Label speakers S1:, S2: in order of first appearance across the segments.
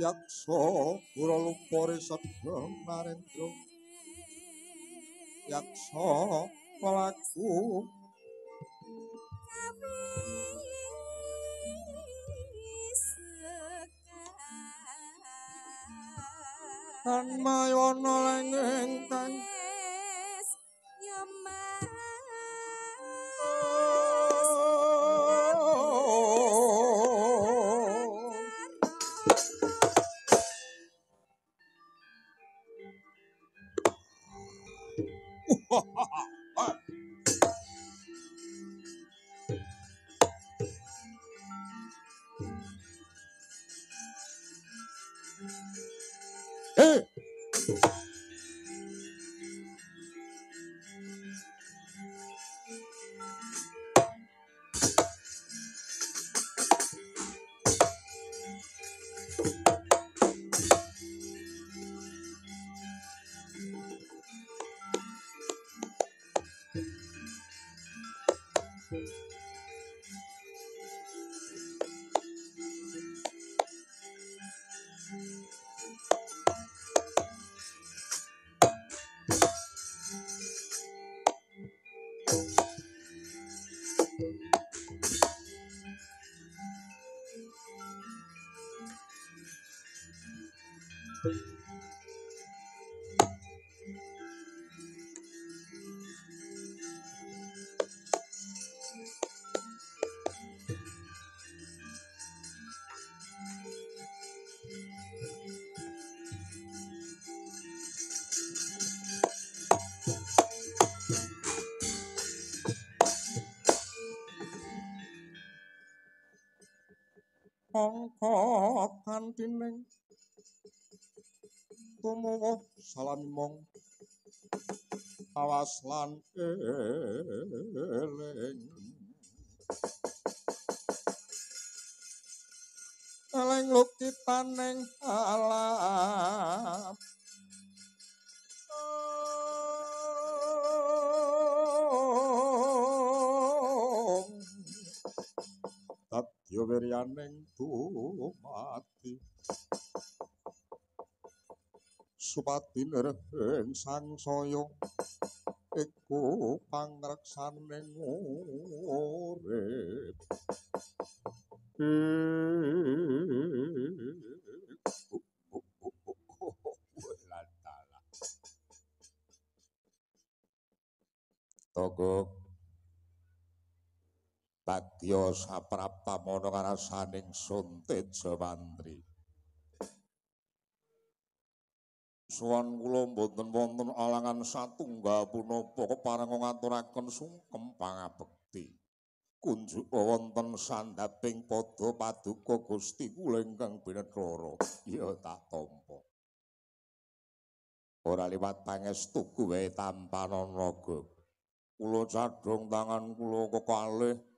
S1: 약속으로 버리셨던 말엔도 약속 말았고 한마요 너랭랭땅 Angka kantining tumuwuh salamimong awas lan eling eling lukitaning alam Dadya wiryaning dumati supati nireng sangsaya iku pangreksaning urip Togo Bagya saprapamana karasaning Sun Teja Mantri. Suwan kula boten wonten alangan satunggal punapa kepareng ngaturaken sungkem pangabekti. Kunjuk wonten sandhaping pada paduka Gusti kula ingkang Binathara ya tak tampa. Ora liwat pangestu kuwe tampananaga. Kula cadhong tangan kula kekalih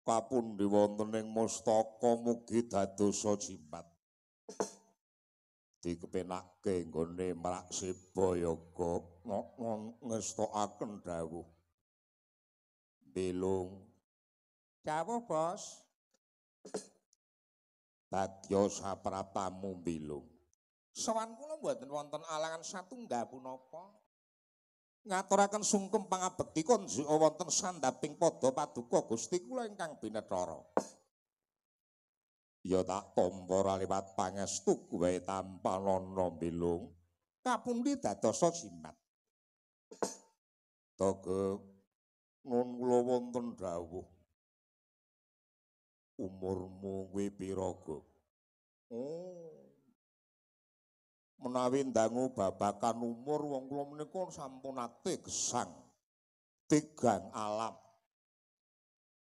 S1: kapundi wonten ing mustaka mugi dadosa jimat. Dikepenake nggone Mrakseba Yaga ngestokaken dawuh. Belung. Dawuh, Bos. Bagya sapratamu belung. Sowan kula mboten wonten alangan satunggal punapa. Ngaturaken sungkem pangabekti konjuk wonten sandhaping pada paduka Gusti kula ingkang Binathara. Ya tak tampa liwat pangestu kuwe tampanana belung kapundi dadosa jimat. Toge nun kula wonten dawuh. Umurmu kuwi pira, Guk? Menawi ndangu babakan umur wong kula menika sampun ate gesang tigang alam.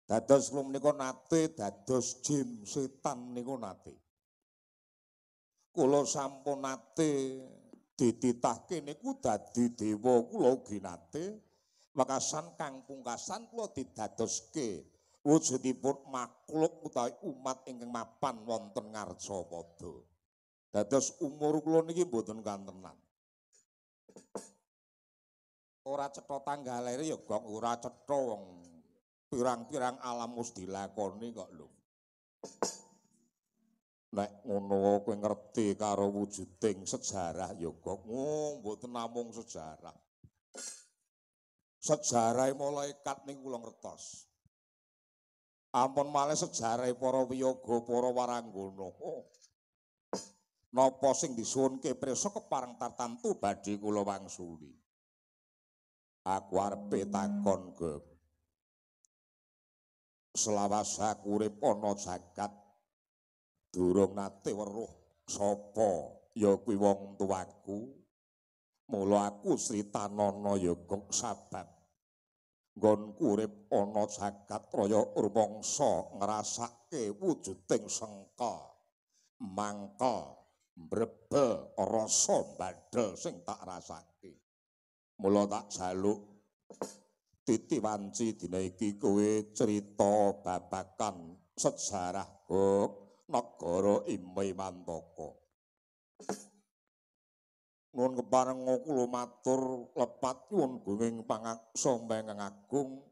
S1: Dados kula menika nate dados jin setan niku nate. Kula sampun nate dititahke niku dadi dewa kula ugi nate. Wekasan kang pungkasan kula didadoske wujudipun makhluk utawi umat ingkang mapan wonten Ngarcapada. Dados umur kula niki mboten kantenan. Ora cetha tanggal lair ya Gong, ora cetha wong pirang-pirang alam wis dilakoni kok lho. Nek ngono kowe ngerti karo wujuding sejarah ya Gong, mboten namung sejarah. Sejarah malaikat niku kula ngertos. Ampun malih sejarah para wiyaga, para waranggana. Napa sing disuwunke prisa kepareng tartamtu badhe kula wangsuli. Aku arepe takon, Gek. Selawasa urip ana jagat durung nate weruh sapa ya kuwi wong tuaku. Mula aku sritanana ya Gek sabab nggonku urip ana jagat raya rumangsa ngrasake wujuding sengka mangkel mbrebel rasa badhel sing tak rasake. Mula tak jaluk titi wanci dina iki kowe cerita babakan sejarah negara Imai Mantaka. Nuwun kepareng kula matur lepat nyuwun gunging pangaksa ingkang agung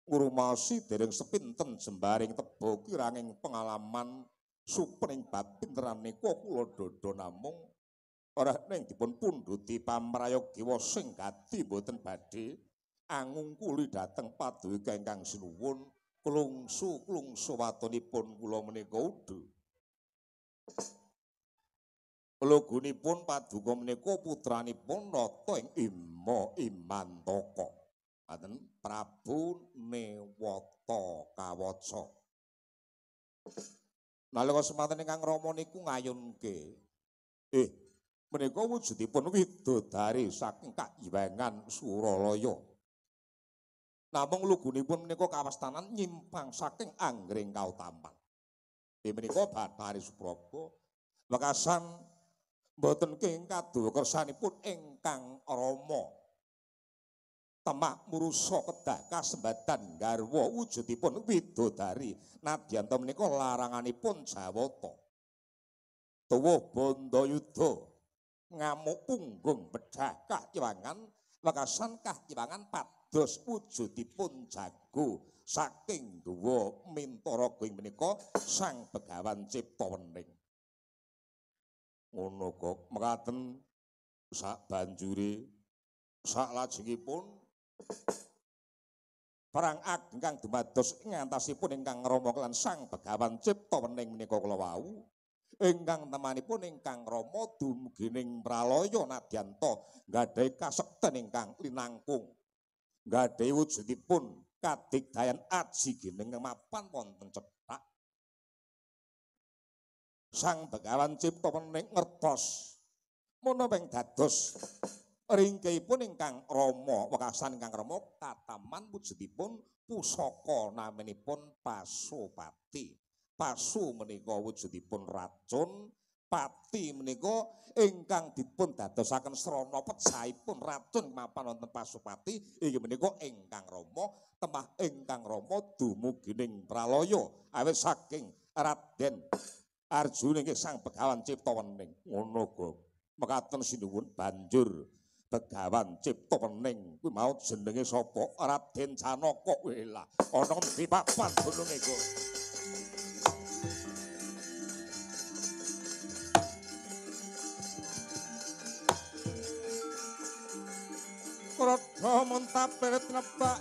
S1: ngrumaosi dereng sepinten jembaring teba kiranging pengalaman supening bab pinteranipun kula dodho namung ora ning dipun pundhuti pamrayogiwa sing gati boten badhe angungkuli dhateng paduka ingkang sinuwun klungsu watonipun kula menika udhe Lugunipun paduka menika putranipun nata ing Ima Imantaka. Ngaten Prabu Newata Kawaca. Nalika semanten ingkang Rama niku ngayunke. Menika wujudipun widodari saking Kahywangan Suralaya. Namung lugunipun menika kawastanan nyimpang saking anggring kautaman. Menika Bathari Supraba wekasan boten kenging kaduwa kersanipun ingkang Rama. Temak murusa kedah kasembadan garwa wujudipun widodari nadyanto menika laranganipun Jawata. Tuwuh Bandayuda ngamuk punggung bedhah Kahywangan wekasan Kahywangan pados wujudipun jago saking Dewa Mintara ing menika Sang Begawan Ciptawening. Ngono kok mekaten sak banjure sak lajengipun perang ageng kang dumados ngantasipun ingkang Rama lan Sang Begawan Ciptawening menika kala wau ingkang temanipun ingkang Rama dumugining pralaya nadyanto nggadhahi kasekten ingkang linangkung nggadhahi wujudipun kadigdayan aji gining mapan wonten cethak. Sang Begawan Ciptawening ngertos menapa ing dados ringkehipun ingkang Rama wekasan ingkang Rama kataman wujudipun pusaka naminipun Pasupati. Pasu menika wujudipun racun, pati menika ingkang dipun dadosaken srana pecahipun racun mapan wonten Pasupati inggih menika ingkang Rama temah ingkang Rama dumugining pralaya awit saking Raden Arjuna nggih Sang Begawan Ciptawening. Ngono kok. Mekaten sinuwun banjur Begawan Ciptawening kuwi mau jenenge sapa? Raden Janaka. Welah, ana ngendi papan gununge kok. Kradha mentapir tnebak.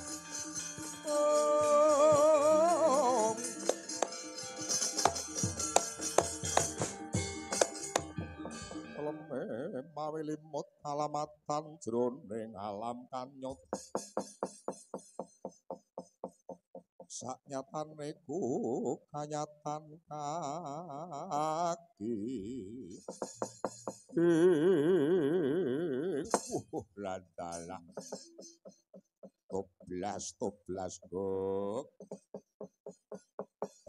S1: Mawi limut alamatan jroning alam kanyut saknyatane ku kanyatan kaki landalah toblas kok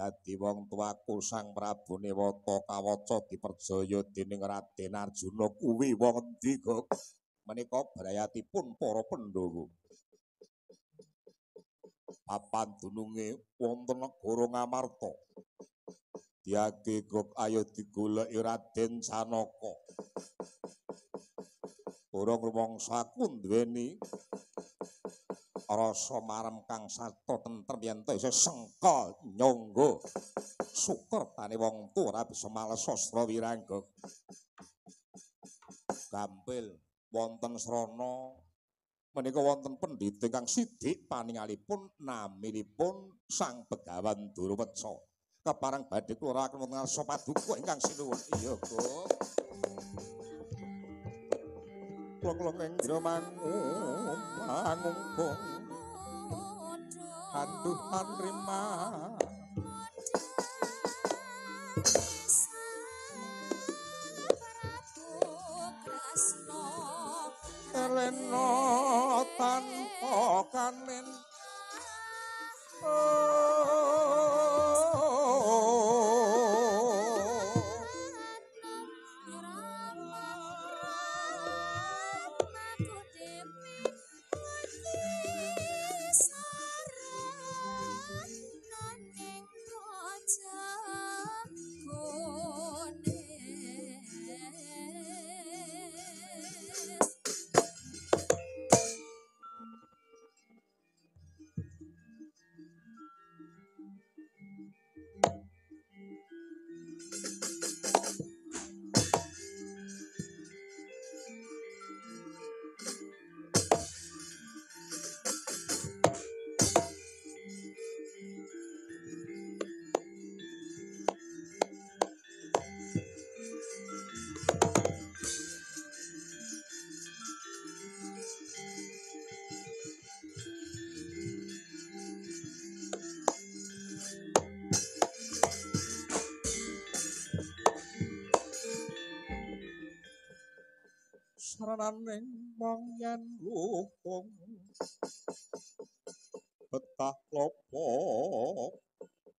S1: dadi wong tuaku Sang Prabu Newata Kawaca diperjaya dening Raden Arjuna kuwi wong endi kok menika brayatipun para Pandhawa. Papan dununge wonten negara Ngamarta. Diage kok ayo digoleki Raden Janaka. Ora rumangsaku duweni rasa marem kang sarta tentrem yen to isih sengkal nyangga sukertane wong tuwa ora bisa males sastra wirangga. Gampil wonten srana menika wonten pendhita kang sidik paningalipun naminipun Sang Begawan Durweca. Keparang badhe kula akan wonten ngarsa paduka ingkang sinuwun. Iya, Kok. Kula ngendra mangungkung kanduhan rima Elena tanpa kanin ananing wong yen lupung betah klopo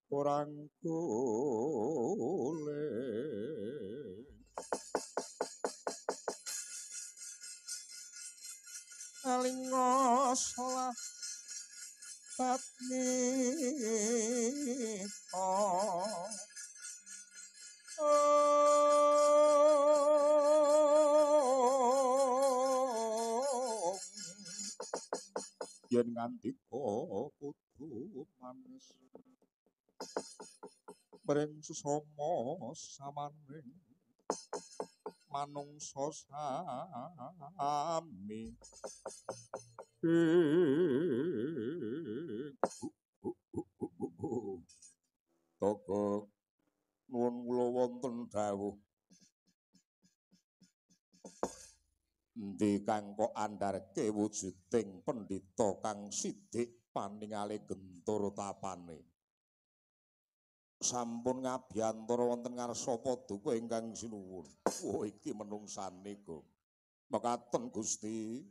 S1: kurang golek alinga salah batni yen nganti kudu manis mring sesama samaning manungsa sami Toko nuwun kula wonten dawuh endi kang kok andharke wujuding pendhita kang sithik paningali gentur tapane sampun ngabiyantara wonten ngarsa paduka ingkang sinuwun oh iki menungsane kok mekaten Gusti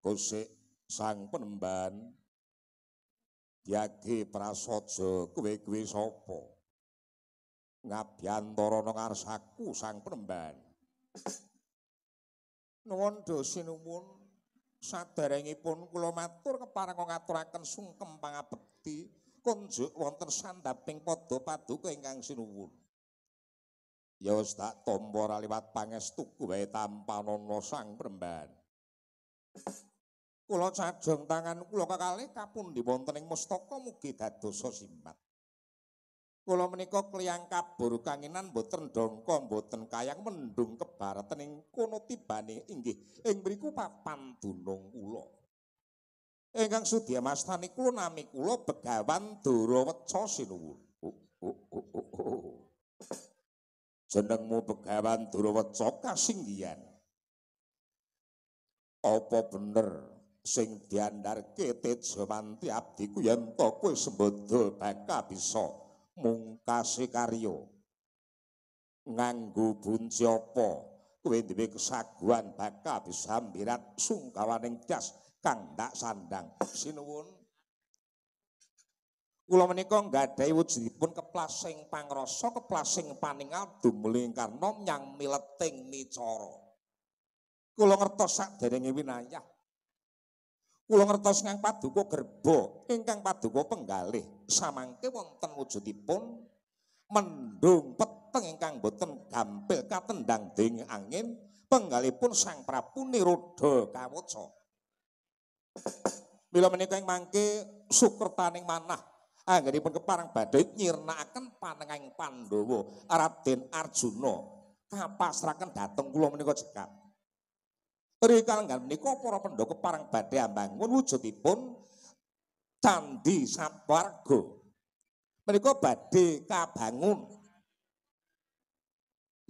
S1: Gosek sang penemban Dyage Prasaja kowe sapa ngabiyantara nang ngarsaku sang penemban nuwun sinuwun saderengipun kula matur kepareng ngaturaken sungkem pangabekti kunjuk wonten sandhaping pada paduka ingkang sinuwun ya wis tak tampa liwat pangestuku wae tampanana sang penemban kula sajeng tangan kula kekalih kapundi wonten ing mustaka mugi dadosa simpat kula menika kliyang kabur kanginan boten dongko boten kayang mendung kebareten ing kono tibane inggih ing mriku papan dunung kula ingkang sudya mastani kula nami kula Begawan Duraweca sinuwun jenengmu Begawan Duraweca kasinggihan apa bener sing diandharke Tejawanti abdiku yen to kowe sembada bakal bisa mungkasi karya nganggo bunci apa kowe duwe kesaguhan bakal bisa mbirat sungkawaning das kang ndak sandang sinuwun kula menika nggadahi wujudipun keplasing pangrasa keplasing paningal dumeli karna nyang mileting micara kula ngertos saderenge winayah kula ngertos ingkang paduka gerba ingkang paduka penggalih samangke wonten wujudipun mendung peteng ingkang boten gampil katendang dening angin penggalihipun Sang Prabu Nirodha Kawaca mila menika ing mangke sukertaning manah anggenipun kepareng badhe nyirnakaken panenging Pandhawa Raden Arjuna kapasrahaken dhateng kula menika cekap rikala menika para pendhaka kepareng badhe ambangun wujudipun Candhi Sapwarga menika badhe kabangun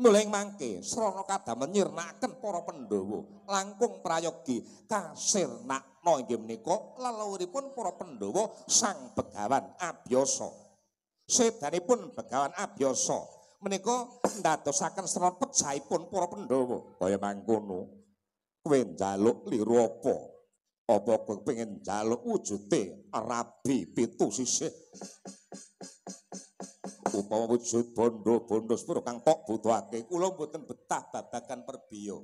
S1: mulai mangke srana kadamel nyirnakaken para Pandhawa langkung prayogi kasirnakna inggih menika leluhuripun para Pandhawa Sang Begawan Abyasa sedanipun Begawan Abyasa menika ndadosaken srana pejahipun para Pandhawa kaya mangkono kowe njaluk liru apa kowe pengen njaluk wujude rabi pitu sisih upama wujud bondo-bondo sepuro kang tok butuhake kula mboten betah babagan perbiya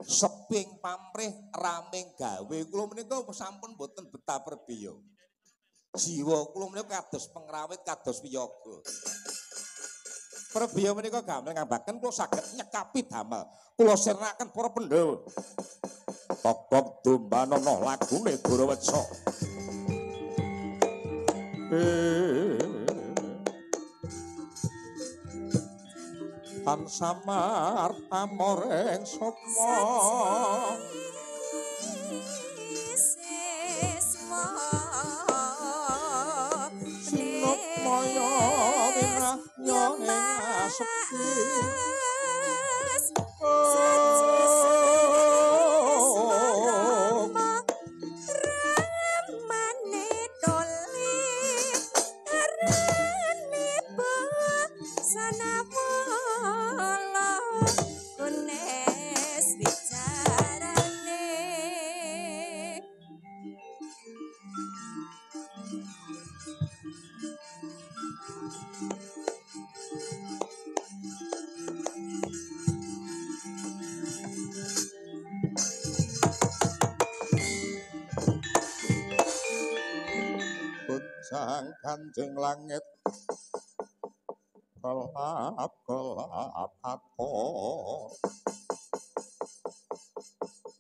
S1: seping pamrih raming gawe kula menika sampun mboten betah perbiya jiwa kula menika kados pengrawit kados wiyaga perbiya menika gamel ngambaken kula saged nyekapi damel kula sirnakaken para Pandhawa Tokok Dombanana lagune Duraweca Tan samar pamoreng sukma Sinukmaya winah nyong sepi kang kanjeng langit kelap-kelap katon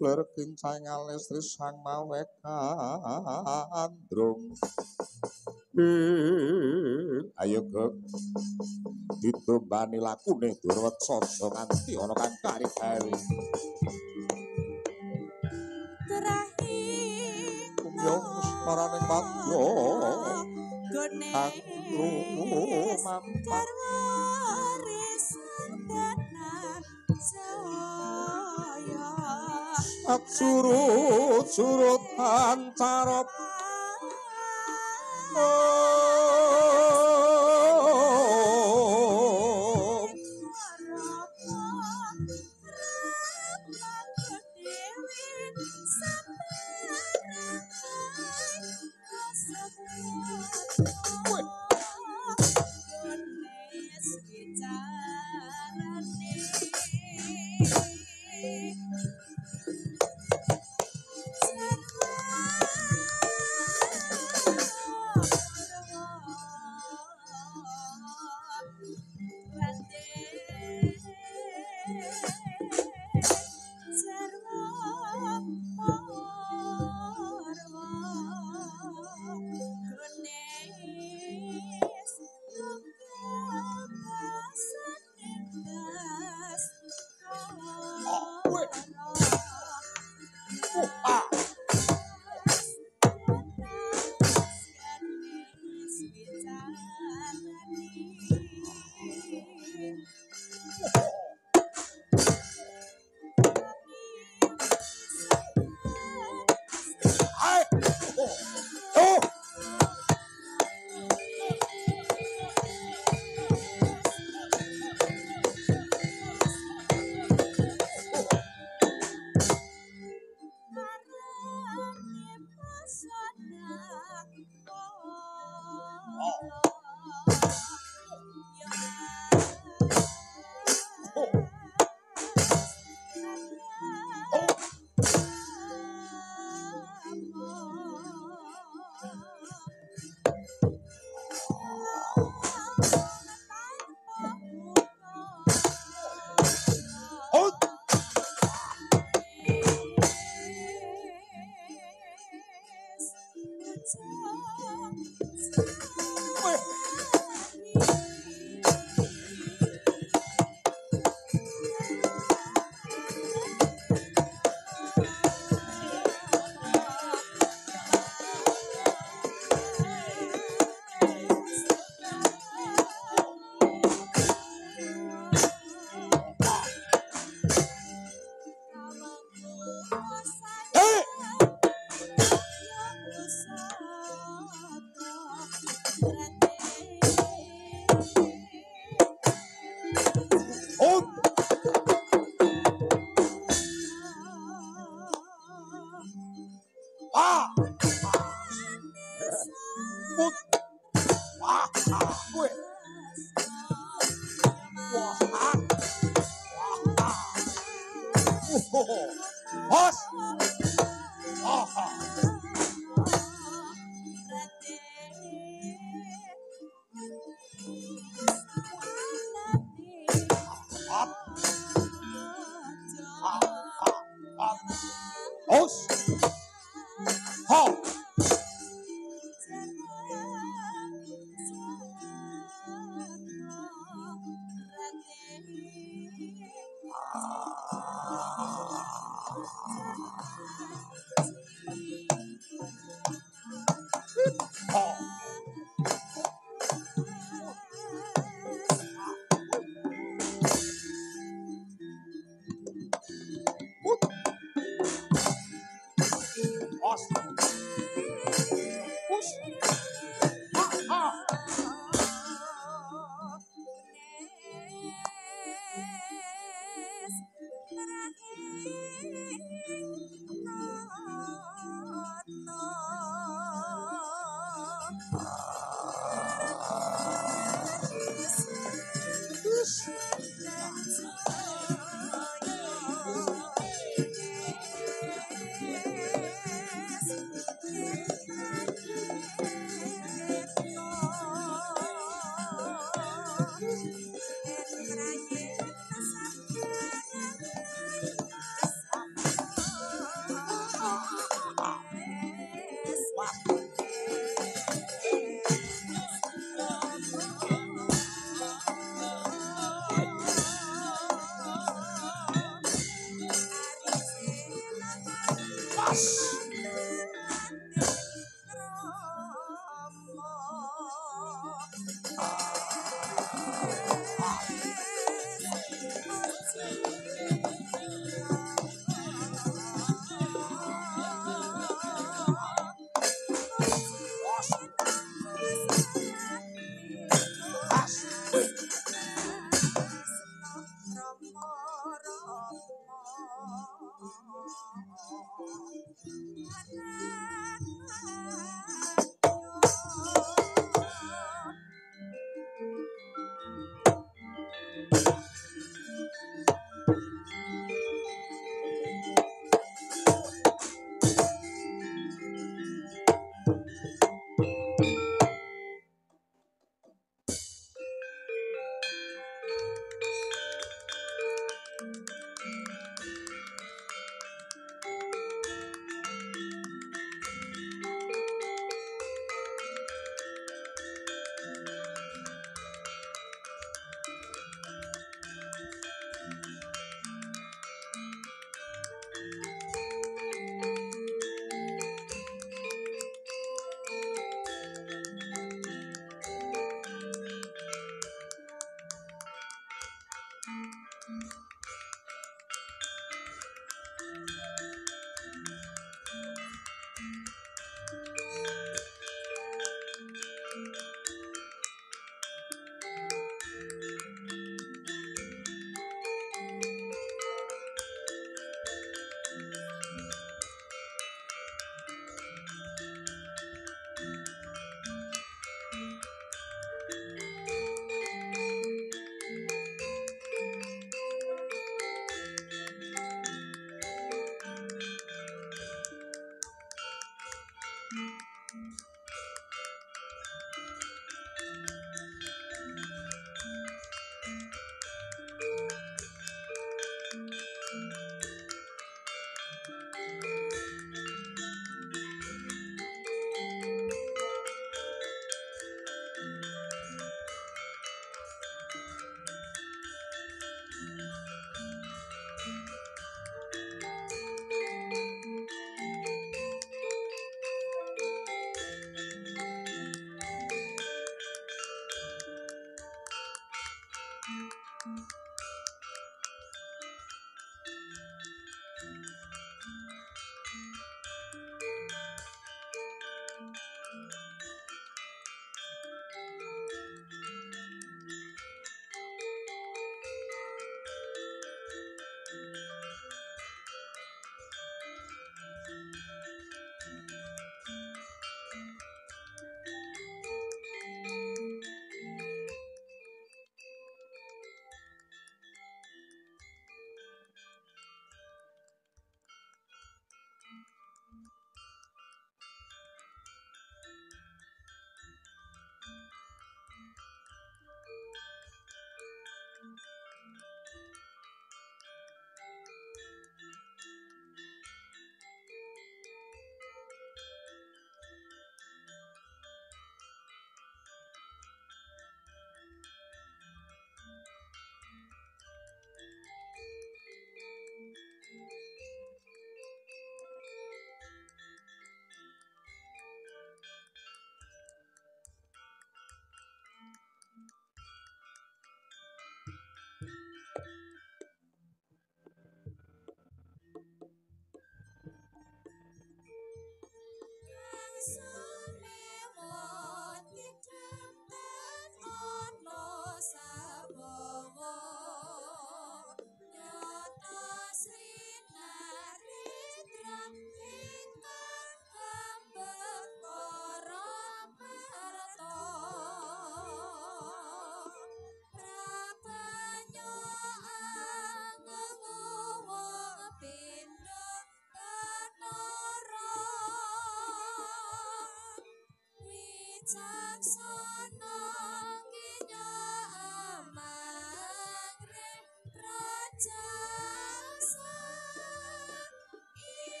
S1: ler kincang alistri sang mawe kandrung ayo gek ditumbani lakune Durwatsa nganti ana kang kari-kari
S2: terakhir
S1: kumyong paraning madya
S2: gone
S1: aku mampat
S2: karwaris tenan saya
S1: surut-surut pancarep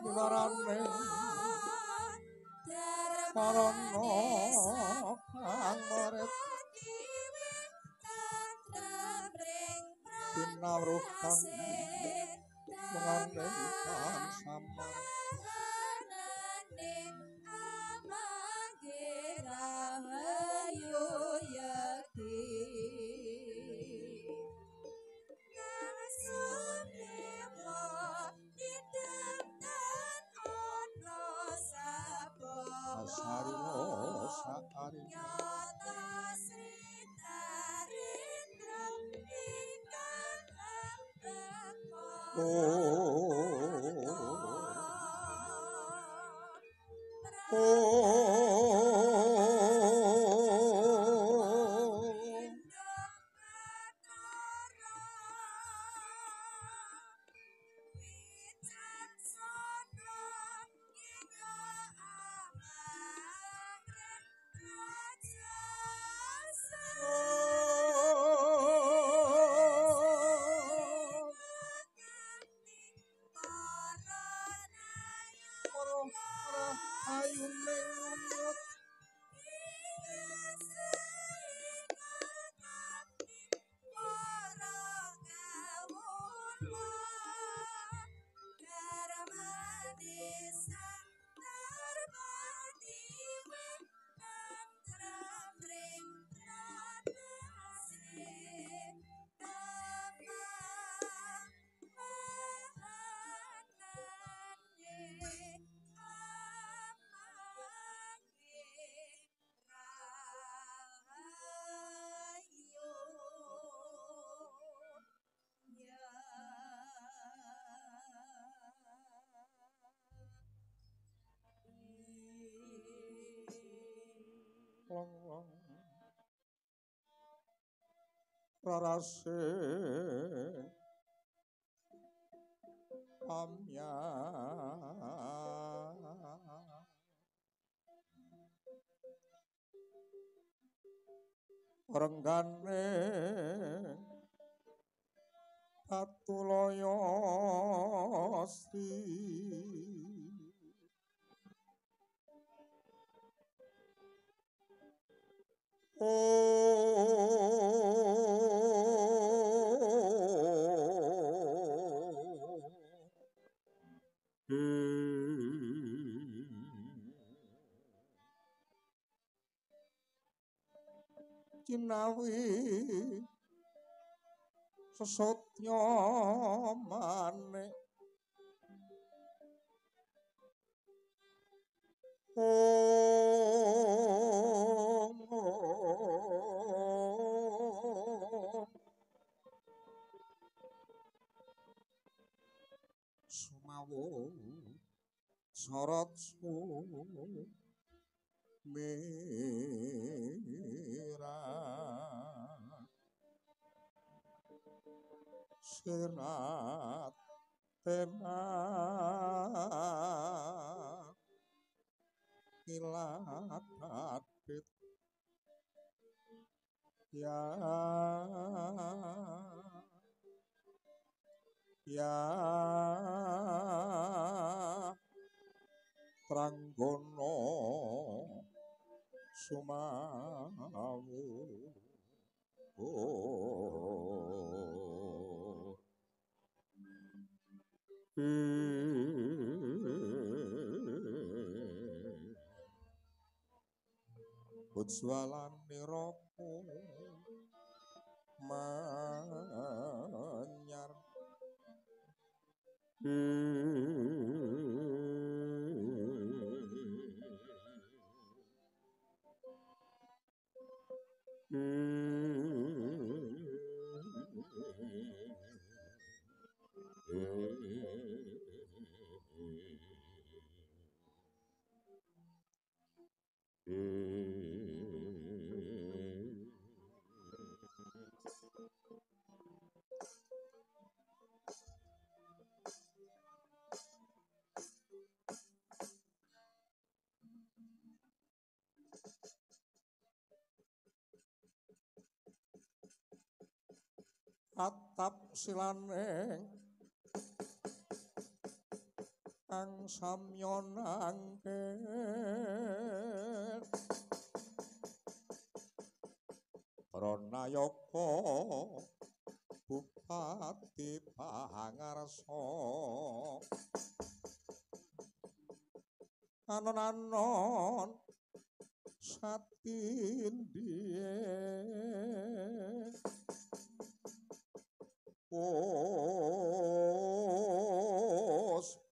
S1: Marane Marana kang murid pinawruhan mengandengkan samar Sarino sakari rarase pamya renggane Patulaya Sri Cinawi sesotnya manik Sumawu sorot merah serat tenak kilat adit ya Tranggono Sumawu Ujwalan niroko manyar atap silane kang samyon angken Pranayaka Bupati Pangarsa anon-anon satindhiye Pos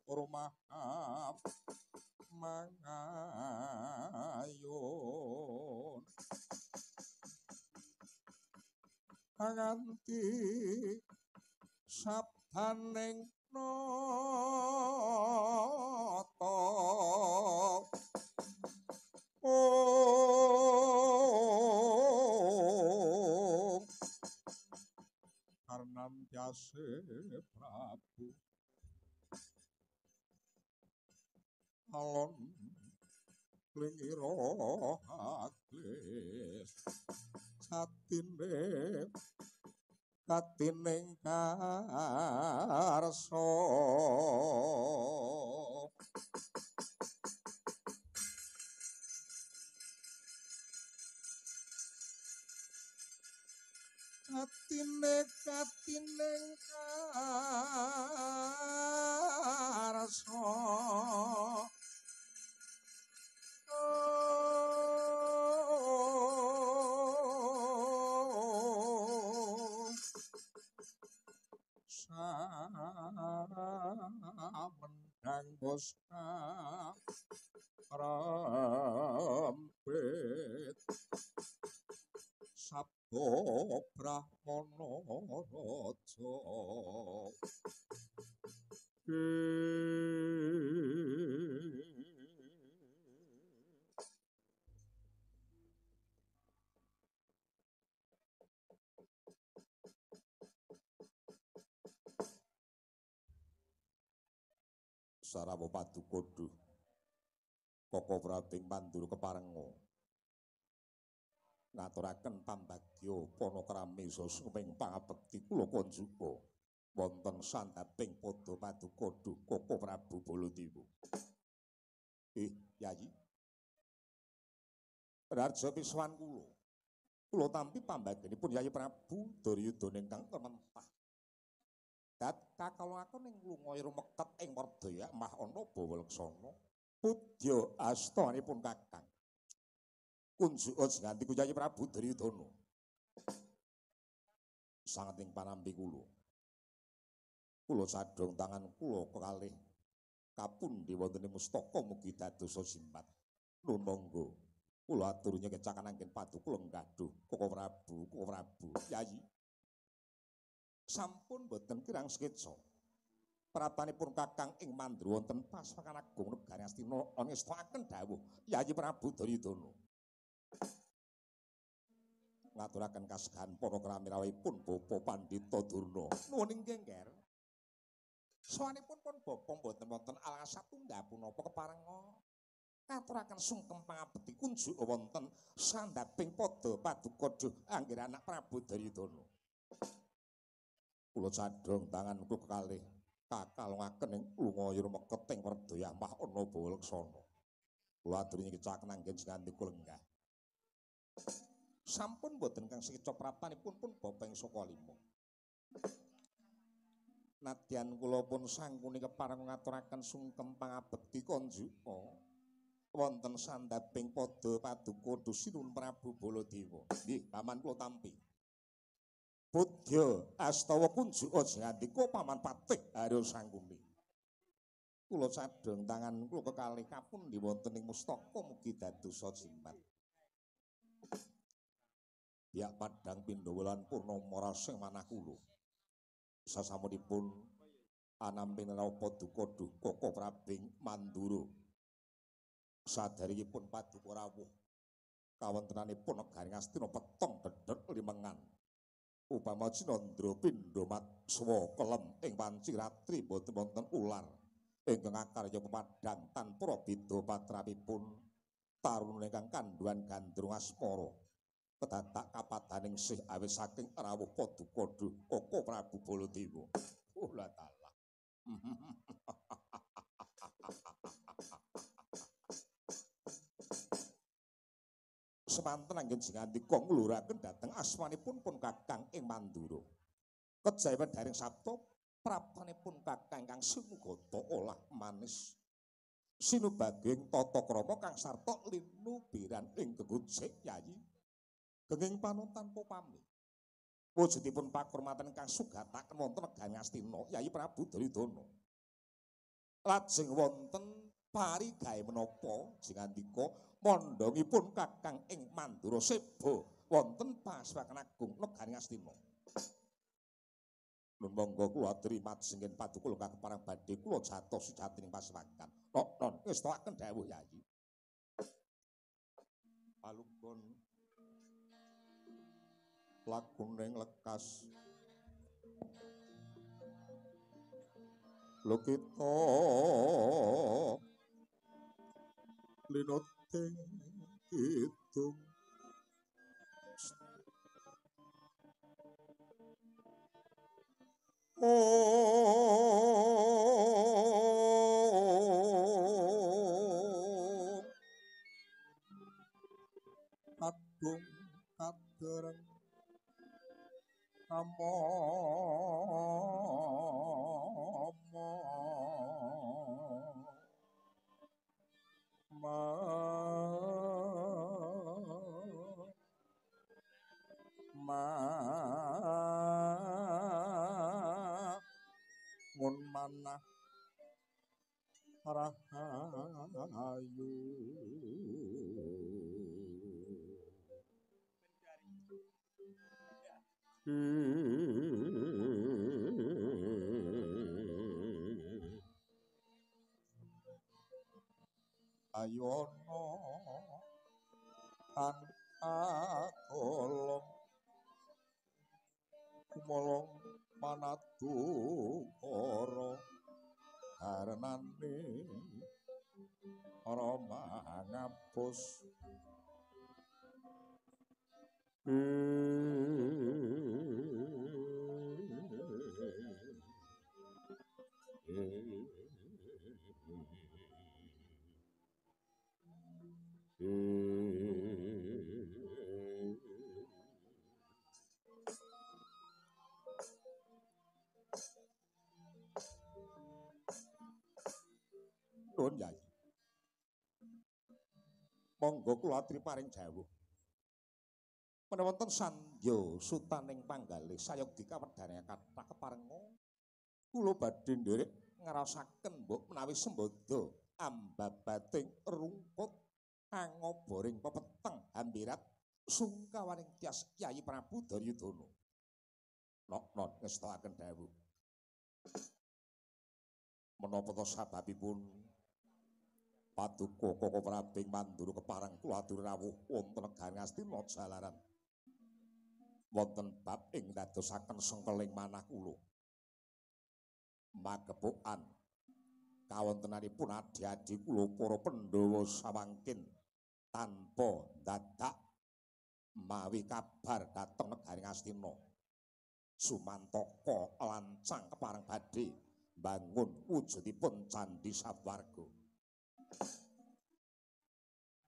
S1: rumah mangayon nganti sabdaning nata Karnantyase Prabu alon lingira aglis satine katining karsa katining karsa samendang boska rampit sabda brahmana raja Sarawa Padukodo Koko Prabing Mandura keparenga ngaturaken pambagya panakrami suming pangabekti kula konjuga wonten sandaping pada Padukodo Koko Prabu Baladewa. Yayi. Raja piswan kula tampi pambagyanipun Yayi Prabu Duryudana ingkang kementah. Kakalakon ing lunga rumeket ing Wardaya Mah ana Bawaleksana pudya astanipun Kakang kunjuka ganti Yayi Prabu Duryudana sanget ing panampi kula sadhong tangan kula kekalih kapundi wonten ing mustaka mugi dadosa simpat nunangga kula atur nyekecaken anggen paduka nggaduh Koko Prabu Yayi sampun boten kirang sketsa pratanipun Kakang ing Mandura wonten Pasakan Agung Negari Astina ngestakaken dawuh Yayi Prabu Duryudana ngaturaken kasegahan panakrami rawuhipun Bapa Pandhita Durna nuwun inggih Nger sawanipun pun Bapa boten wonten alas satunggal punapa keparenga ngaturaken sungkem pangabekti kunjuk wonten sandaping pada Padukodo anggen anak Prabu Duryudana kula cadhong tangan kula kekalih kakalungaken ing lunga rumeket ing Wardaya Mah ana Bawaleksana kula aturi nyekecaken anggen ganti kula lenggah sampun boten kang sekeca pratanipun pun Bapa ing Sokalima nadyan kula pun sangkuni kepareng ngaturaken sungkem pangabekti konjuka wonten sandaping pada Padukodo Sinuwun Prabu Baladewa nggih paman kula tampi Budya astawa kunjuka jangandika paman patih Harya Sangkuni kula sadhong tangan kula kekalih kapundi wonten ing mustaka mugi dadosa jimbat ya padhang Pindhawalan Purnama rasing manah kula sasampunipun anamping rawa Padukodo Koko Prabing Mandura saderengipun paduka rawuh kawontenanipun negari Ngastina peteng dedhet limengan upama Cinandra pindha matswa kelem ing wanci ratri boten wonten ular ingkang akarya pepadhang tanpa beda patrapipun taruna ingkang kandhuan gandrung asmara kedadak kapadaning sih awit saking rawuh Padukodo Koko Prabu Baladewa. Ulah talah. semanten anggen jingandika ngluraken dhateng asmanipun pun Kakang ing Mandura. Kejawen daring sabda praptanipun Kakang ingkang sinugata olah manis. Sinubaging tata krama kang sarta linubiran ing gegojek yayi. Genging panon tanpa pamrih. Wujudipun pakurmatan kang sugataken wonten negari Astina Yayi Prabu Duryudana. Lajeng wonten parigawe menapa jingandika mondhongipun Kakang ing Mandura Seba wonten Pasewakan Agung negari Astina. Nun monggo kula aturi majengken paduka kula kakeparang badhe kula jatos sujatining pasewakan. Non ngestakaken dawuh Yayi. Palunggon lakuning lekas Lokita linoting kidung Agung kadereng ngun manah rahayu ayono tan agolong kumolong manatu para karenane ora mangapus Nuwun Yayi. Monggo kula aturi paring dawuh. Menawi wonten sandya sutaning panggalih sayogdi kawedane kathah keparenga kula badhe nderek ngrasaken mbok menawi sembada ambabating rungkut angoboring pepeteng hambirat sungkawaning tias Yayi Prabu Duryudana. Nok ngestakaken dawuh. Menapa to sababipun paduka Koko Prabing Mandura keparang kula aturi rawuh wonten negari Astina jalaran wonten bab ing dadosaken sengkeling manah kula magepokan kawontenanipun adi-adi kula para Pandhawa samangkin tanpa dadak mawi kabar dhateng negari Astina sumantaka lancang keparang badhe bangun wujudipun Candhi Satwarga.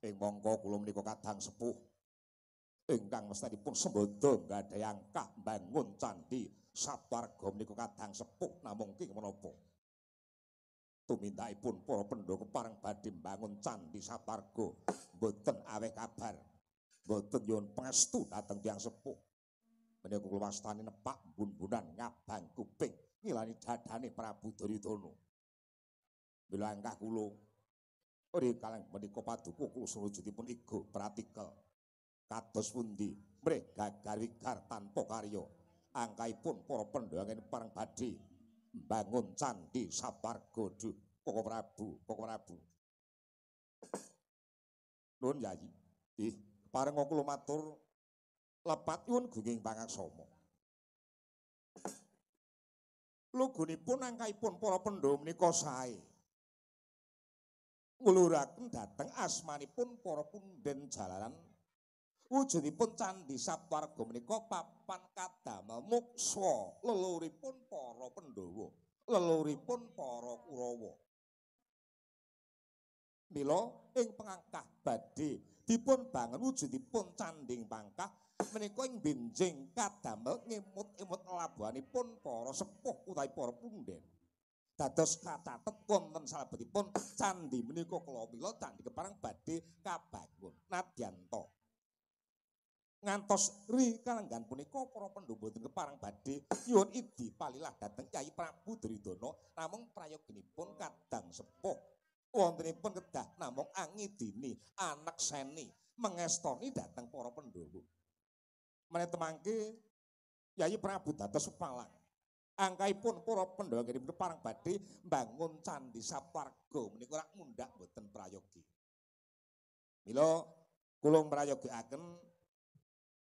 S1: Ing mangka kula menika kadang sepuh ingkang mestanipun sembada nggadahi angkah bangun Candhi Satwarga menika kadang sepuh namung king menapa tumindakipun para Pandhawa kepareng badhe bangun Candhi Satwarga boten aweh kabar boten nyuwun pangestu dhateng tiyang sepuh menika kula wastani nepak bun-bunan ngabang kuping ngilani dadane Prabu Duryudana. Mila angkah kula ori kaleng menika paduka kula sawujudipun iga pratikel kados pundi mrih gagar tanpa karya angkahipun para Pandhawa pareng badhe mbangun Candhi Satwarga duh Koko Prabu. Nuwun Yayi. Nggih, parenga kula matur lepat nyuwun gunging pangaksama. Lugunipun angkahipun para Pandhawa menika sae ngluraken dhateng asmanipun para punden jalaran wujudipun Candhi Satwarga menika papan kadamel muksa leluhuripun para Pandhawa, leluhuripun para Kurawa. Mila ing pangkah badhe dipun bangun wujudipun canding pangkah menika ing benjing kadamel ngemut-emut labuhanipun para sepuh utawi para punden. Dados kacatet wonten salebetipun candhi menika kala mila candhi keparang badhe kabangun. Nadyanto ngantos rikalenggan punika para pendhapa boten keparang badhe nyuwun idi palilah dhateng Kyai Prabu Duryudana namung prayoginipun kadang sepuh wontenipun kedah namung angidini anak seni mengestoni dhateng para pendhawa. Menawi temangke Kyai Prabu dados palang angkaipun para pendhawa nggih parang badhe mbangun candhi Saptarga menika rak mundhak boten prayogi. Mila kula mrayogikaken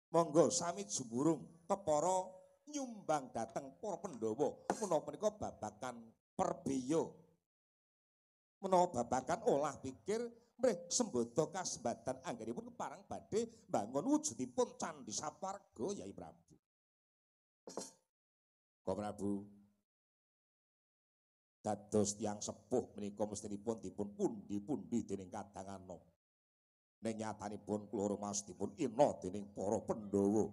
S1: monggo sami jumburung kepara nyumbang dhateng para pendhawa menawa menika babagan perbeya menawa babagan olah pikir mrih sembada kasembatan anggenipun keparang badhe mbangun wujudipun candhi Saptarga Yai Prabu. Kok Prabu dados tiyang sepuh menika mestinipun dipun pundi-pundi dening Kadang Anom. Ning nyatanipun kula rumaos dipun ina dening para Pandhawa.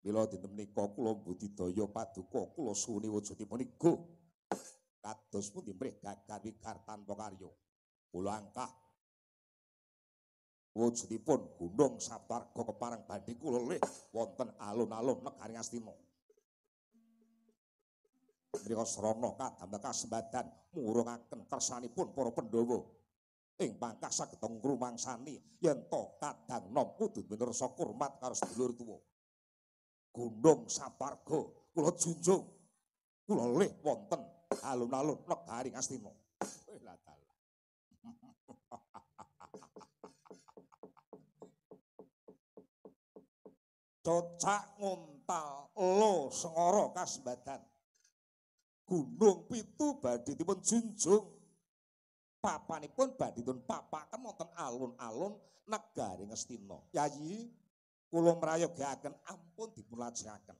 S1: Mila dinten menika kula budidaya paduka kula suwuni wujudipun iku kados pundi mrih gagal wikar tanpa karya. Kula angkah wujudipun Gunung Saptarga keparang badhe kula lih wonten alun-alun negari Ngastina. Mrika srana kadamel kasembadan murungaken kersanipun para Pandhawa ing pangkah saged ngrumangsani yen to Kadang Nom kudu minursa kurmat karo sedulur tuwa. Gunung Saptarga kula junjung kula lih wonten alun-alun negari Ngastina. Cocak nguntal lo sengara kasembadan. Gunung Pitu badhe dipun junjung. Papanipun badhe dipun papaken wonten alun-alun negari Ngastina. Yayi kula mrayogakaken ampun dipun lajengaken.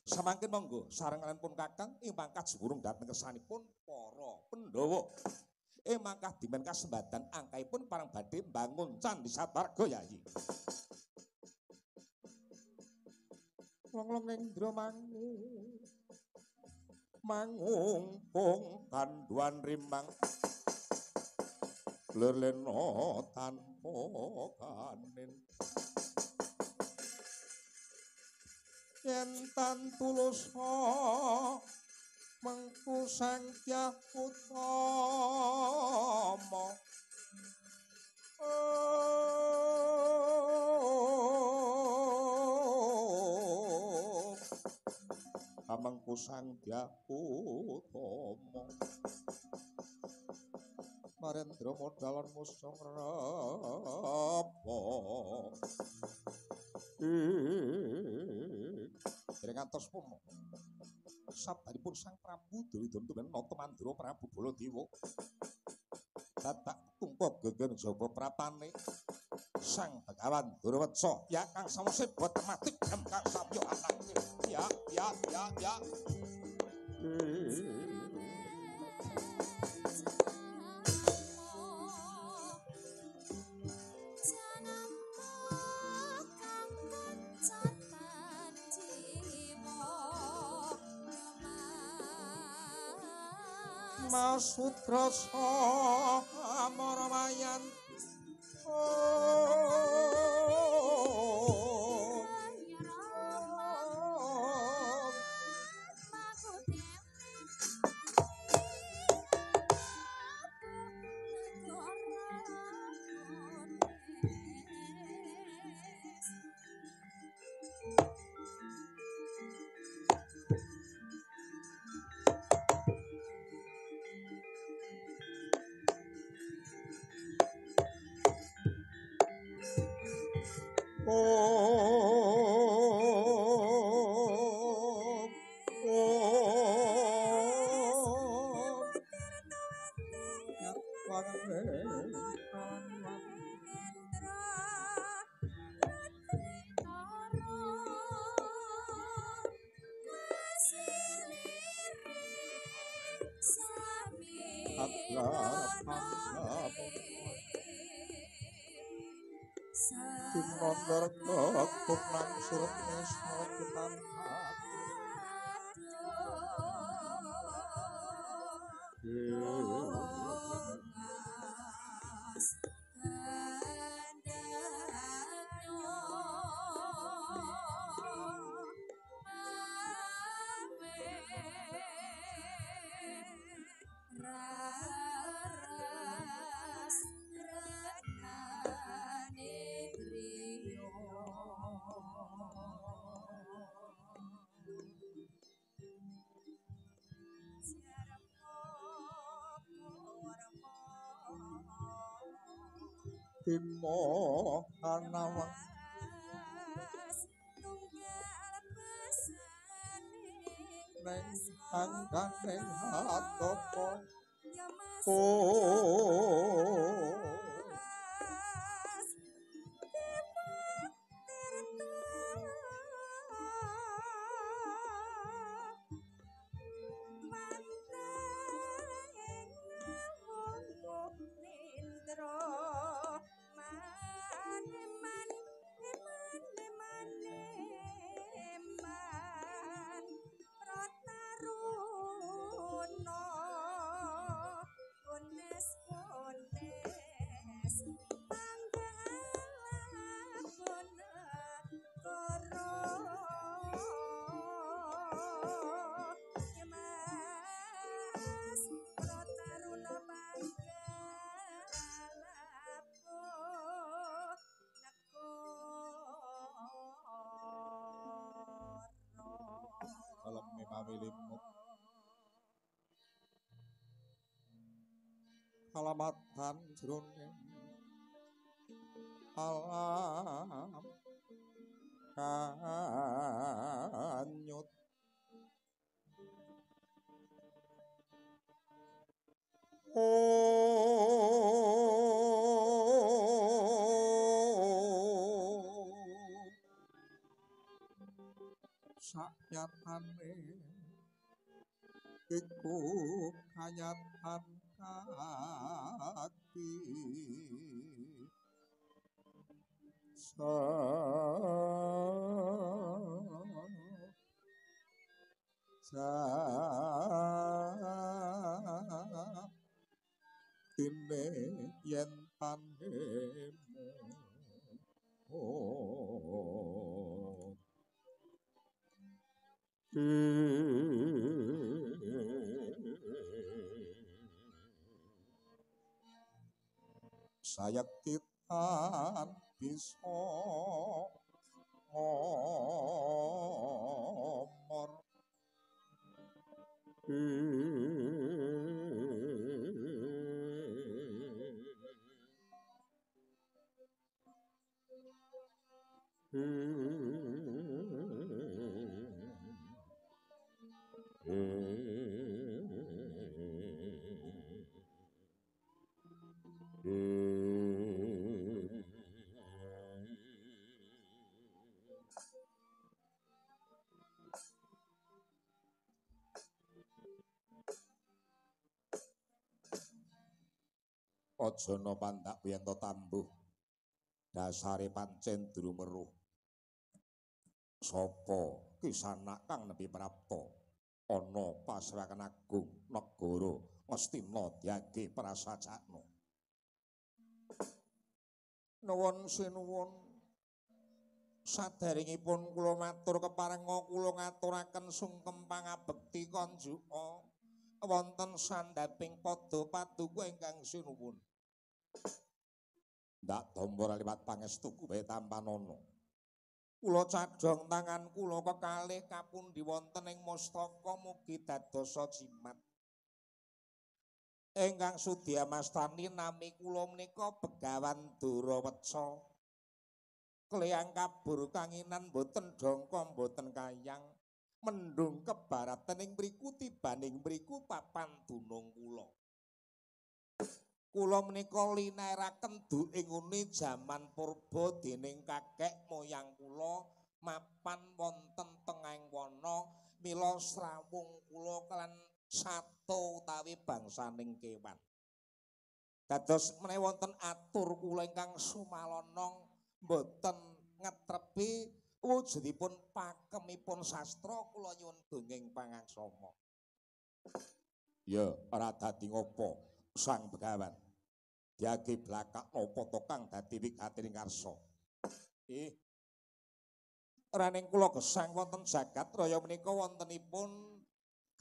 S1: Samangke monggo sarenganipun Kakang ing pangkat jumurung dhateng kersanipun para Pandhawa. Ing mangkah dimen kasembadan angkaipun parang badhe mbangun Candhi Saptarga Yayi. Long-long Indra mangungkung kanduan rimbang lerlena tanpa kanin yen tan tulusa mengku sang Dyah Utama Amangku sang Dyah Utama Marendra modalon musang rapa dereng ngantos puno sabdanipun Sang Prabu Duryudana tumen nata mandura Prabu Baladewa dadak tumpa geger jaba pratane Sang Begawan Durwatsa ya kang samose boten mati kang samya anake ya Masutrasa Maramayan Nondarga Purnang Suratnesna Pinantak Timo Anawang Neng angkang neng hatopo Alami mamilimut Kalamatan jroning alam kanyut sakyatane iku kanyatan kaki tine yen tanemu sayektitan bisa ngomor Ajana pandak wiyanta tambuh dasare pancen duru meruh sapa kisanak kang nepi prapta ana pasrakan agung negara Ngastina diage prasajakna nuwun sinuwun saderengipun kula matur keparenga kula ngaturaken sungkem pangabekti konjuka wonten sandhaping pada paduka ingkang sinuwun ndak tambara liwat pangestu kuwe tampanana kula cadhong tangan kula kekalih kapundi wonten ing mustaka mugi dadosa jimat ingkang sudya mastani nami kula menika Begawan Duraweca kleyang kabur kanginan boten dongko boten kayang mendung kebaratan ing mriku tibaning mriku papan dunung kula kula menika linairaken duing uni jaman purba dening kakek moyang kula mapan wonten tengahing wana mila srawung kula kelan sato utawi bangsaning kewan dados menawi wonten atur kula ingkang sumalonong mboten ngetrepi wujudipun pakemipun sastra kula nyuwun dongeng pangaksama. Ya, ora dadi ngopo Sang Begawan. Diage blakak napa to kang dadi wigatining karsa. Raning kula gesang wonten jagat raya menika wontenipun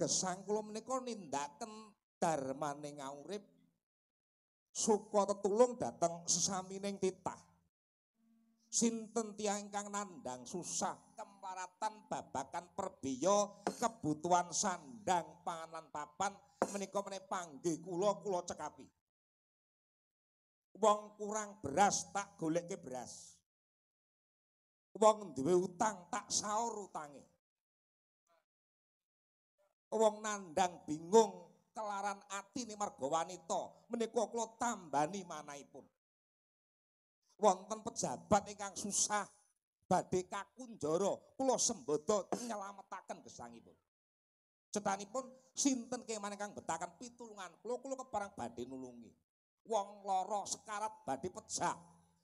S1: gesang kula menika nindakaken darmaning ngaurip suka tetulung dhateng sesamining titah. Sinten tiyang ingkang nandhang susah kemaratan babakan perbiya kebutuhan sandang panganan papan menika meneh panggih kula cekapi. Wong kurang beras tak goleke beras. Wong duwe utang tak saur utange. Wong nandhang bingung kelaran atine marga wanita menika kula tambani manahipun. Wonten pejabat ingkang susah badhe kakunjara kula sembada nyelametaken gesangipun. Cetanipun sinten kemawon ingkang betaken pitulungan kula keparang badhe nulungi. Wong lara sekarat badhe pejah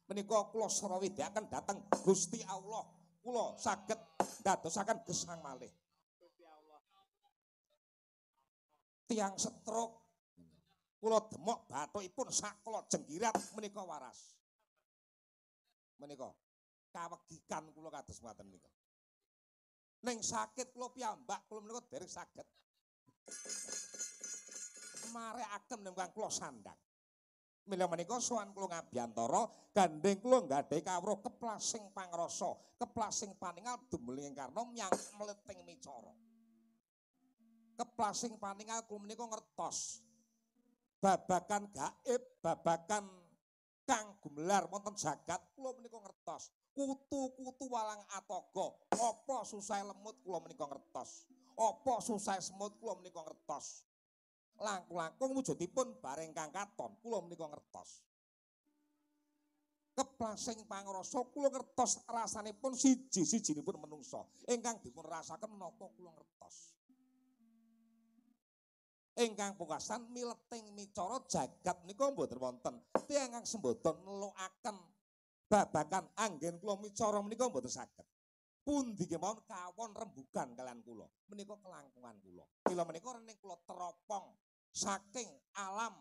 S1: menika kula srawedhaken dhateng Gusti Allah kula saged dadosaken gesang malih. Tiang stroke kula demok bathukipun sakala jenggirat menika waras. Menika kawegikan kula kados ngoten menika. Ning sakit kula piyambak kula menika dereng saged marekaken ingkang kula sandang. Mila menika sowan kula ngabiyantara gandeng kula nggadahi kawruh keplasing pangrasa, keplasing paningal dumeling karna nyang mleting micara. Keplasing paningal kula menika ngertos babakan gaib, babakan kang gumelar wonten jagat kula menika ngertos. Kutu-kutu walang atoga, apa susah lemut kula menika ngertos. Apa susah semut kula menika ngertos. Langkung-langkung wujudipun bareng kang katon kula menika ngertos. Keplasing pangrasa kula ngertos rasanipun siji-sijinipun menungsa ingkang dipun rasaken menapa kula ngertos. Ingkang pungkasan mileting micara jagat menika mboten wonten tiyang kang sembada nelukaken babakan anggen kula micara menika mboten saged. Pundi kemawon kawon rembugan kalian kula menika kelangkungan kula. Mila menika rening kula teropong saking alam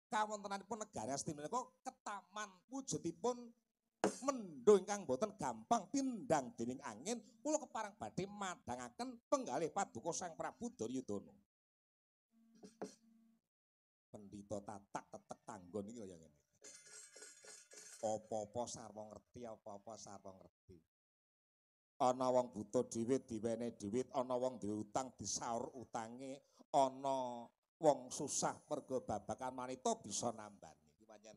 S1: kawontenanipun negara Asti menika ketaman wujudipun mendho ingkang boten gampang tindang dening angin kula keparang badhe madangaken penggalih paduka Sang Prabu Duryudana. Pendhita tatak tetek tanggon iki kaya ngene. Apa-apa sarwa ngerti, apa-apa sarwa ngerti. Ana wong buta dhuwit diwene dhuwit, ana wong duwe utang disaur utange, ana wong susah mergo babakan wanita bisa nambani. Iki pancen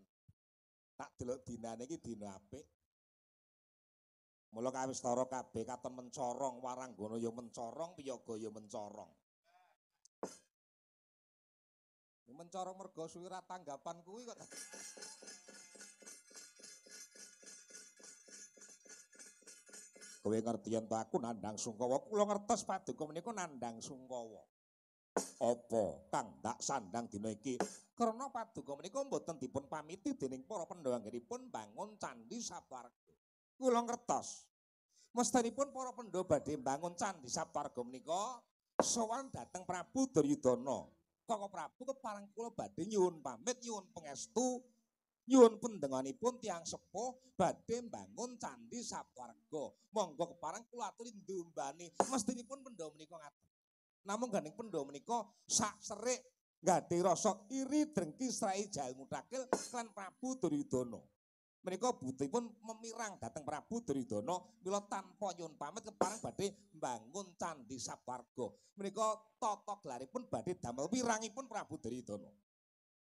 S1: tak delok dinane iki dina apik. Mula kawistara kabeh katon mencorong, waranggana ya mencorong, piyaga ya mencorong. Mencorong mergo suwi ra tanggapan kuwi kok. Kowe ngerti yen aku nandhang Sungkawa, kula ngertos paduka menika nandhang Sungkawa. Apa kang ndak sandang dina iki? Karena paduka menika mboten dipun pamiti dening para Pandhawa anggenipun bangun candhi Saptarga. Kula ngertos. Mestanipun para Pandhawa badhe bangun candhi Saptarga menika sowan dhateng Prabu Duryudana. Koko Prabu kepareng kula badhe nyuwun pamit, nyuwun pangestu, nyuwun pendenganipun tiyang sepuh badhe mbangun candhi Saptarga. Monggo kepareng kula aturi ndumbani mestinipun Pandhawa menika ngaten. Namung gandeng Pandhawa menika sak serik nggadahi rasa iri drengki srai jalmu takil kan Prabu Duryudana. Menika butuhipun memirang dhateng Prabu Duryudana mila tanpa nyuwun pamit kepareng badhe mbangun candhi Saptarga. Menika tata gelaripun badhe damel wirangipun Prabu Duryudana.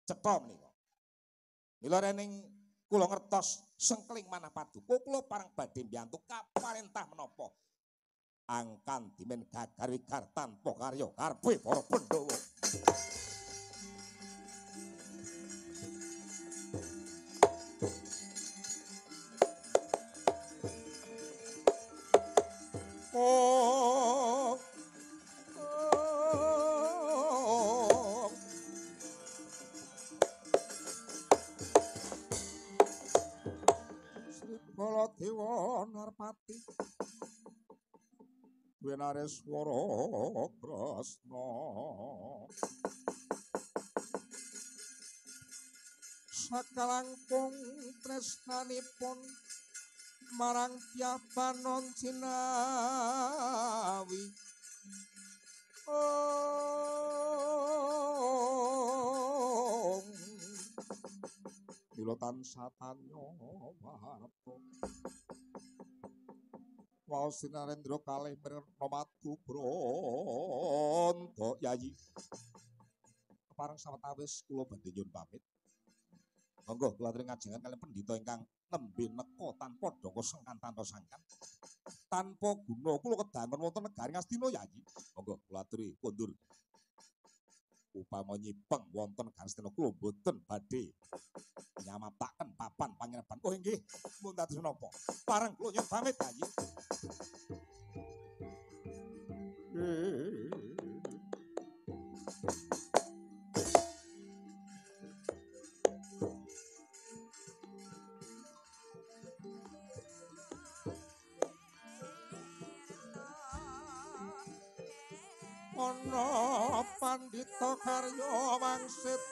S1: Cetha menika. Mila rening kula ngertos sengkling manah paduka kula pareng badhe mbiyantu kaparentah menapa angkan dimen gagar wigar tanpa karya karepe para Pandhawa. Nareswara Kresna sakalangkung tresnanipun marang Pyabanon Cinawi mila tansah tanya warta waos Narendra kalih mirna matu Branta Yayi kepareng sawetawis kula badhe nyuwun pamit monggo kula aturi ngajengan kaliyan pendhita ingkang nembe neka tanpa dangka sengkan tanpa sangkan tanpa guna kula kedangen wonten negari Ngastina Yayi monggo kula aturi kondur upama nyipeng wonten negari Ngastina kula boten badhe nyamataken papan panginepan oh nggih mun dados menapa pareng kula nyuwun pamit Yayi ana pandhita karya wangsit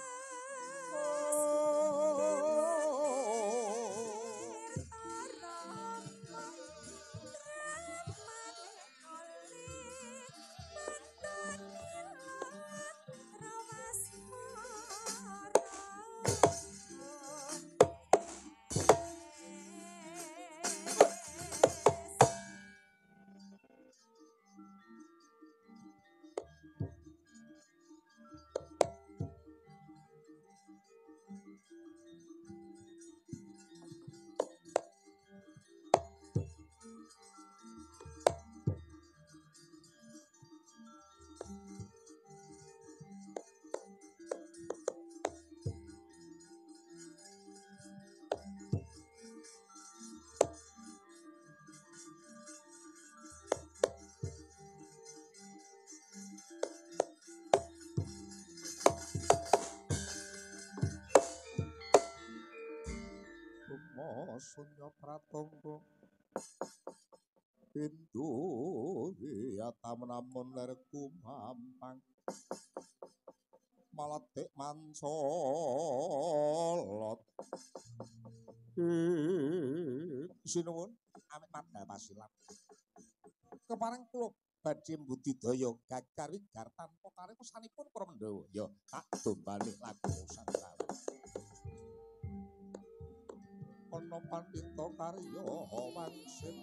S1: Sunya pratangga pintu yatamenamun lerku mampang malatik mansolot sinuwun amit mandha pasilan kepareng kula badhe budidaya gagar wigar tanpa kareposanipun para Pandhawa ya tak dombane lagu sangkala ana pandhita karya wangsit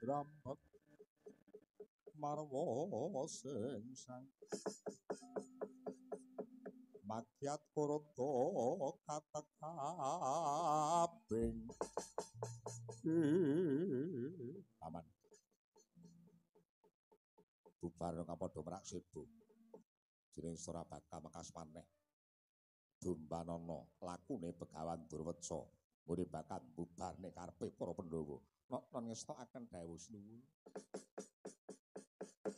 S1: Drambek marwa sengsang makyat kurata katekabing paman bubar kapadha merak sibuk jeneng Surabaka mekas maneh Dumbanana lakune Begawan Durweca muni bakal bubarne karepe para Pandhawa. Non ngestokaken dawuh sinuwun.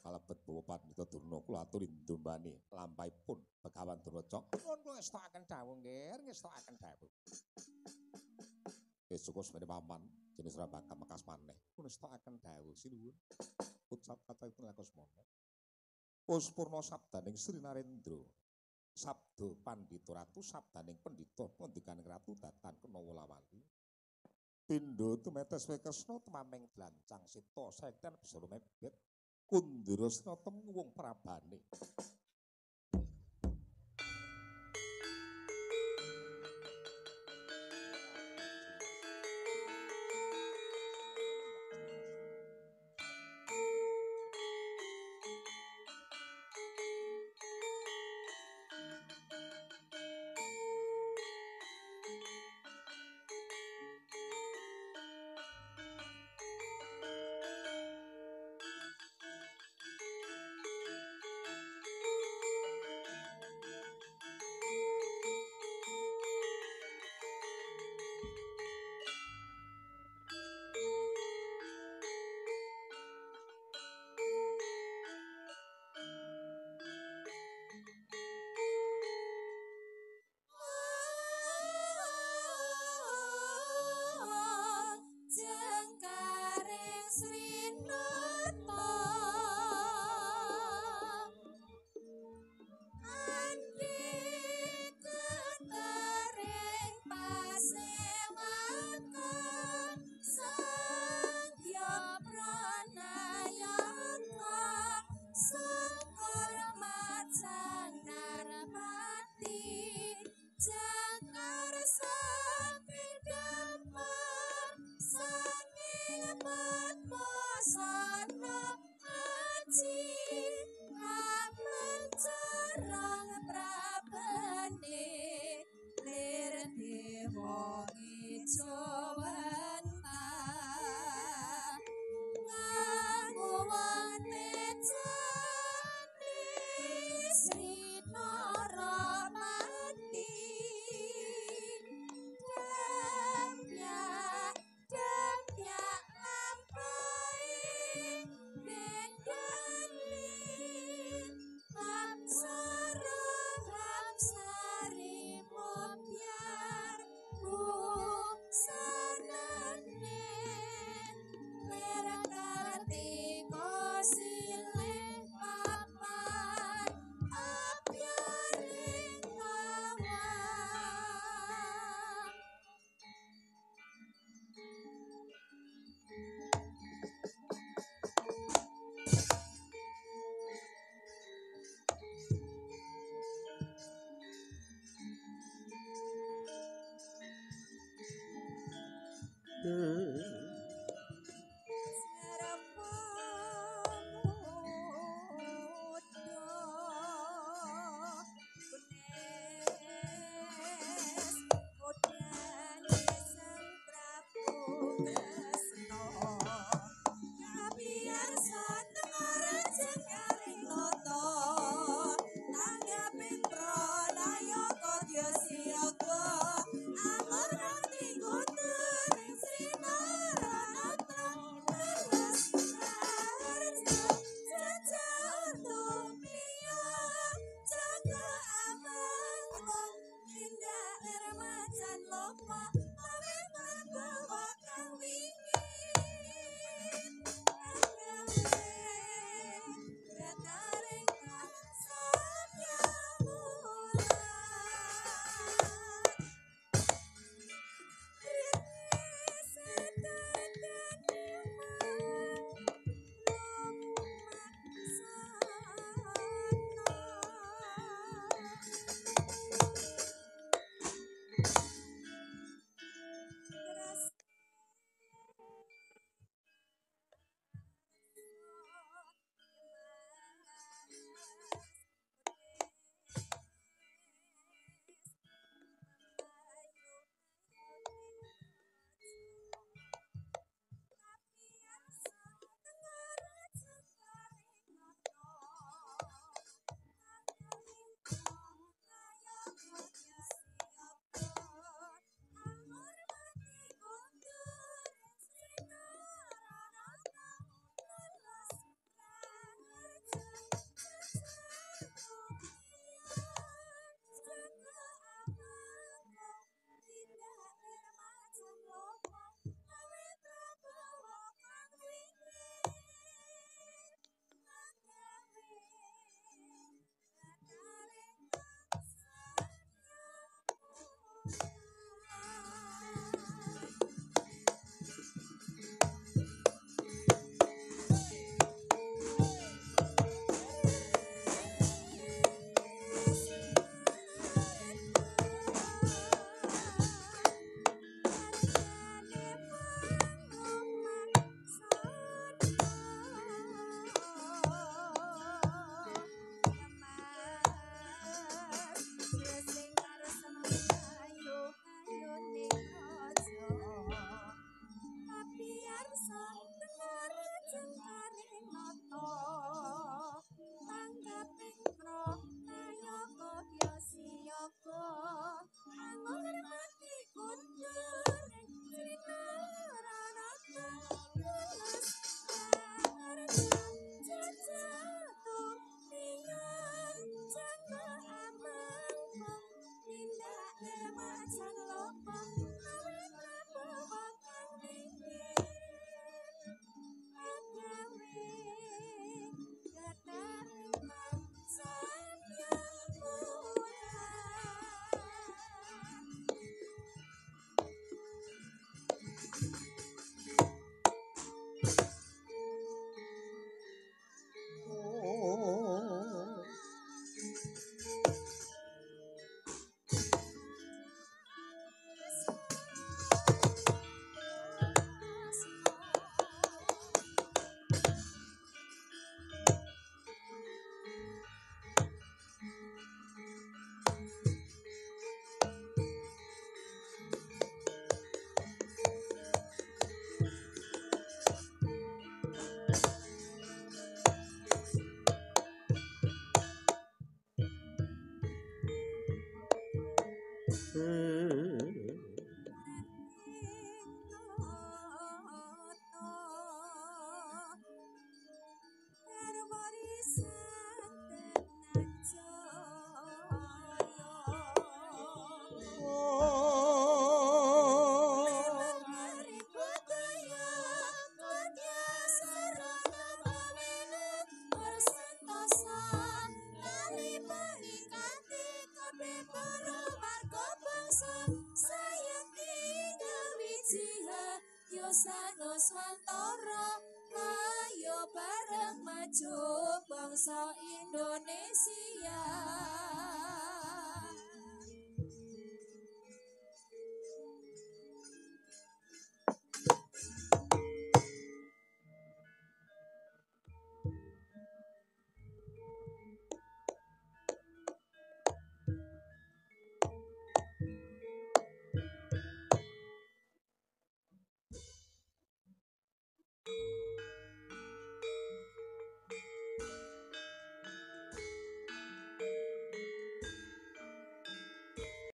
S1: Kalebet Bawa Pandhita Durna kula aturi ndumbani lampahipun Begawan Durweca. Nuwun kula ngestokaken dawuh nggih, ngestokaken dawuh. Suku semene paman jenis rambakan mekas maneh. Kula ngestokaken dawuh sinuwun. Ucap kathahipun Lakasmana. Puspurna sabdaning Sri Narendra. Sabda Pandhita Ratu sabdaning pendhita ngendikaning Ratu Datan Kenawalawali. Pindha tumetes Wekesna temaming glancang sita sekten besara mebet Kundara sira temu wong prabane.